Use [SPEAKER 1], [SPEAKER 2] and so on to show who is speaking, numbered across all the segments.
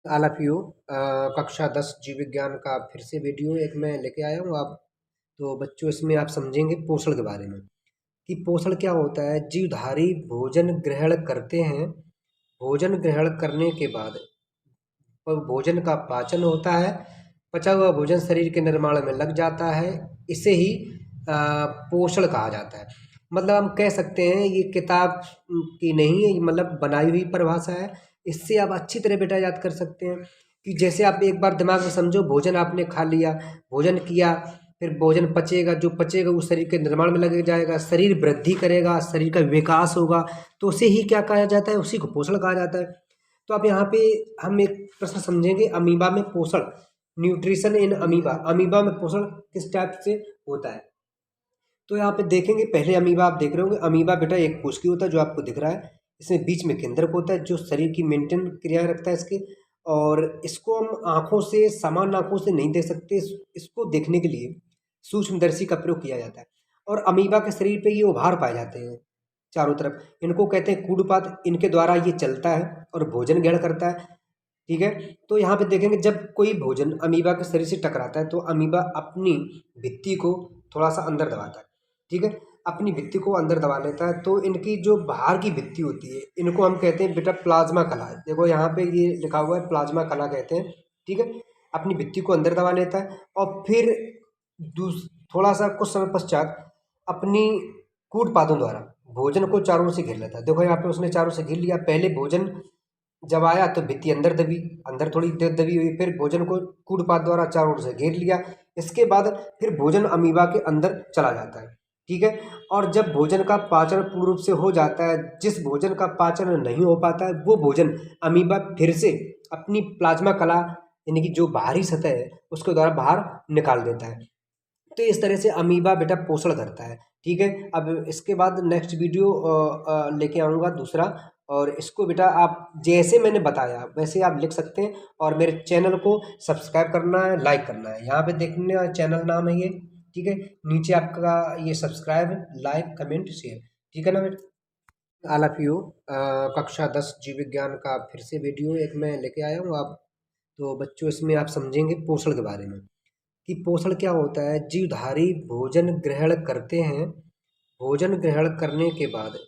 [SPEAKER 1] All of you. कक्षा 10 जीव विज्ञान का फिर से वीडियो एक मैं लेके आया हूँ। आप तो बच्चों इसमें आप समझेंगे पोषण के बारे में कि पोषण क्या होता है। जीवधारी भोजन ग्रहण करते हैं। भोजन ग्रहण करने के बाद भोजन का पाचन होता है। पचा हुआ भोजन शरीर के निर्माण में लग जाता है। इसे ही पोषण कहा जाता है। मतलब हम कह सकते हैं ये किताब की नहीं है, ये मतलब बनाई हुई परिभाषा है। इससे आप अच्छी तरह बेटा याद कर सकते हैं कि जैसे आप एक बार दिमाग में समझो, भोजन आपने खा लिया, भोजन किया, फिर भोजन पचेगा, जो पचेगा वो शरीर के निर्माण में लग जाएगा, शरीर वृद्धि करेगा, शरीर का विकास होगा, तो उसे ही क्या कहा जाता है, उसी को पोषण कहा जाता है। तो अब यहाँ पे हम एक प्रश्न समझेंगे, अमीबा में पोषण, न्यूट्रिशन इन अमीबा। अमीबा में पोषण किस टाइप से होता है, तो यहाँ पे देखेंगे। पहले अमीबा आप देख रहे होंगे। अमीबा बेटा एक कोशिकी होता है जो आपको दिख रहा है। इसमें बीच में केंद्रक होता है जो शरीर की मेंटेन क्रियाएं रखता है इसके। और इसको हम आंखों से, समान आंखों से नहीं देख सकते। इसको देखने के लिए सूक्ष्मदर्शी का प्रयोग किया जाता है। और अमीबा के शरीर पे ये उभार पाए जाते हैं चारों तरफ। इनको कहते हैं कूडपाद। इनके द्वारा ये चलता है और भोजन ग्रहण करता है। ठीक है। तो यहाँ पे देखेंगे, जब कोई भोजन अमीबा के शरीर से टकराता है तो अमीबा अपनी भित्ति को थोड़ा सा अंदर दबाता है। ठीक है, अपनी भित्ति को अंदर दबा लेता है। तो इनकी जो बाहर की भित्ति होती है, इनको हम कहते हैं बेटा प्लाज्मा कला। देखो यहाँ पे ये लिखा हुआ है, प्लाज्मा कला कहते हैं। ठीक है, अपनी भित्ति को अंदर दबा लेता है और फिर थोड़ा सा कुछ समय पश्चात अपनी कूट पादों द्वारा भोजन को चारों ओर से घेर लेता है। देखो यहाँ पे उसने चारों से घेर लिया। पहले भोजन जब आया तो भित्ति अंदर दबी, अंदर थोड़ी देर दबी हुई, फिर भोजन को कूटपाद द्वारा चारों ओर से घेर लिया। इसके बाद फिर भोजन अमीबा के अंदर चला जाता है। ठीक है, और जब भोजन का पाचन पूर्ण रूप से हो जाता है, जिस भोजन का पाचन नहीं हो पाता है वो भोजन अमीबा फिर से अपनी प्लाज्मा कला यानी कि जो बाहरी सतह है उसके द्वारा बाहर निकाल देता है। तो इस तरह से अमीबा बेटा पोषण करता है। ठीक है, अब इसके बाद नेक्स्ट वीडियो लेके आऊँगा दूसरा। और इसको बेटा आप जैसे मैंने बताया वैसे आप लिख सकते हैं। और मेरे चैनल को सब्सक्राइब करना है, लाइक करना है। यहाँ पे देखने चैनल नाम है ये। ठीक है, नीचे आपका ये सब्सक्राइब, लाइक, कमेंट, शेयर। ठीक है ना बेटा। All of you. कक्षा 10 जीव विज्ञान का फिर से वीडियो एक मैं लेके आया हूँ। आप तो बच्चों इसमें आप समझेंगे पोषण के बारे में कि पोषण क्या होता है। जीवधारी भोजन ग्रहण करते हैं। भोजन ग्रहण करने के बाद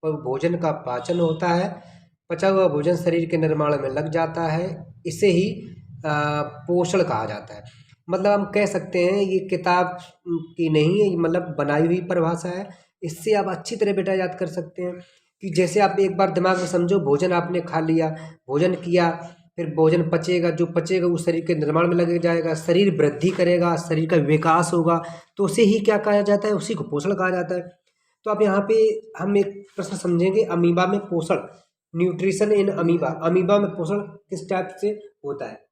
[SPEAKER 1] भोजन का पाचन होता है। पचा हुआ भोजन शरीर के निर्माण में लग जाता है। इसे ही पोषण कहा जाता है। मतलब हम कह सकते हैं ये किताब की नहीं है, ये मतलब बनाई हुई परिभाषा है। इससे आप अच्छी तरह बेटा याद कर सकते हैं कि जैसे आप एक बार दिमाग में समझो, भोजन आपने खा लिया, भोजन किया, फिर भोजन पचेगा, जो पचेगा वो शरीर के निर्माण में लग जाएगा, शरीर वृद्धि करेगा, शरीर का विकास होगा, तो उसे ही क्या कहा जाता है, उसी को पोषण कहा जाता है। तो अब यहाँ पे हम एक प्रश्न समझेंगे, अमीबा में पोषण, न्यूट्रिशन इन अमीबा। अमीबा में पोषण किस टाइप से होता है,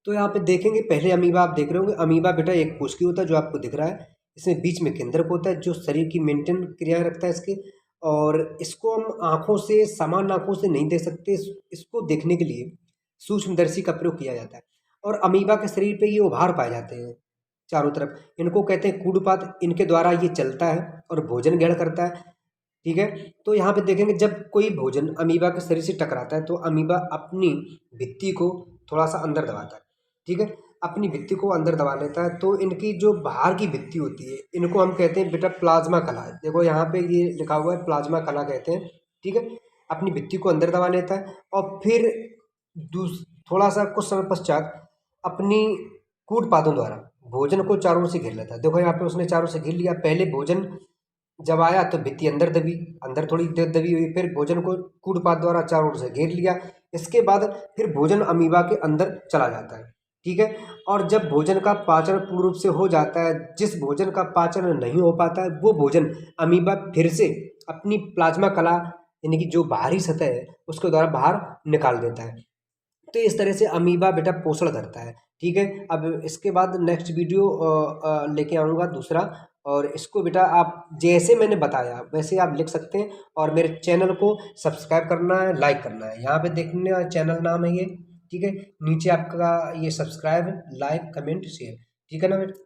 [SPEAKER 1] तो यहाँ पे देखेंगे। पहले अमीबा आप देख रहे होंगे। अमीबा बेटा एक कोशिकी होता है जो आपको दिख रहा है। इसमें बीच में केंद्रक होता है जो शरीर की मेंटेन क्रियाएं रखता है इसके। और इसको हम आंखों से, समान आंखों से नहीं देख सकते। इसको देखने के लिए सूक्ष्मदर्शी का प्रयोग किया जाता है। और अमीबा के शरीर पे ये उभार पाए जाते हैं चारों तरफ। इनको कहते हैं कूडपाद। इनके द्वारा ये चलता है और भोजन ग्रहण करता है। ठीक है, तो यहाँ पे देखेंगे, जब कोई भोजन अमीबा के शरीर से टकराता है तो अमीबा अपनी भित्ति को थोड़ा सा अंदर दबाता है। ठीक है, अपनी भित्ति को अंदर दबा लेता है। तो इनकी जो बाहर की भित्ति होती है, इनको हम कहते हैं बेटा प्लाज्मा कला। देखो यहाँ पे ये लिखा हुआ है, प्लाज्मा कला कहते हैं। ठीक है, अपनी भित्ति को अंदर दबा लेता है और फिर थोड़ा सा कुछ समय पश्चात अपनी कूट पादों द्वारा भोजन को चारों ओर से घेर लेता है। देखो यहाँ पे उसने चारों से घेर लिया। पहले भोजन जब आया तो भित्ति अंदर दबी, अंदर थोड़ी देर दबी हुई, फिर भोजन को कूटपाद द्वारा चारों ओर से घेर लिया। इसके बाद फिर भोजन अमीबा के अंदर चला जाता है। ठीक है, और जब भोजन का पाचन पूर्ण रूप से हो जाता है, जिस भोजन का पाचन नहीं हो पाता है वो भोजन अमीबा फिर से अपनी प्लाज्मा कला यानी कि जो बाहरी सतह है उसके द्वारा बाहर निकाल देता है। तो इस तरह से अमीबा बेटा पोषण करता है। ठीक है, अब इसके बाद नेक्स्ट वीडियो लेके आऊँगा दूसरा। और इसको बेटा आप जैसे मैंने बताया वैसे आप लिख सकते हैं। और मेरे चैनल को सब्सक्राइब करना है, लाइक करना है। यहाँ पे देखने चैनल नाम है ये। ठीक है, नीचे आपका ये सब्सक्राइब, लाइक, कमेंट, शेयर। ठीक है ना बेटा।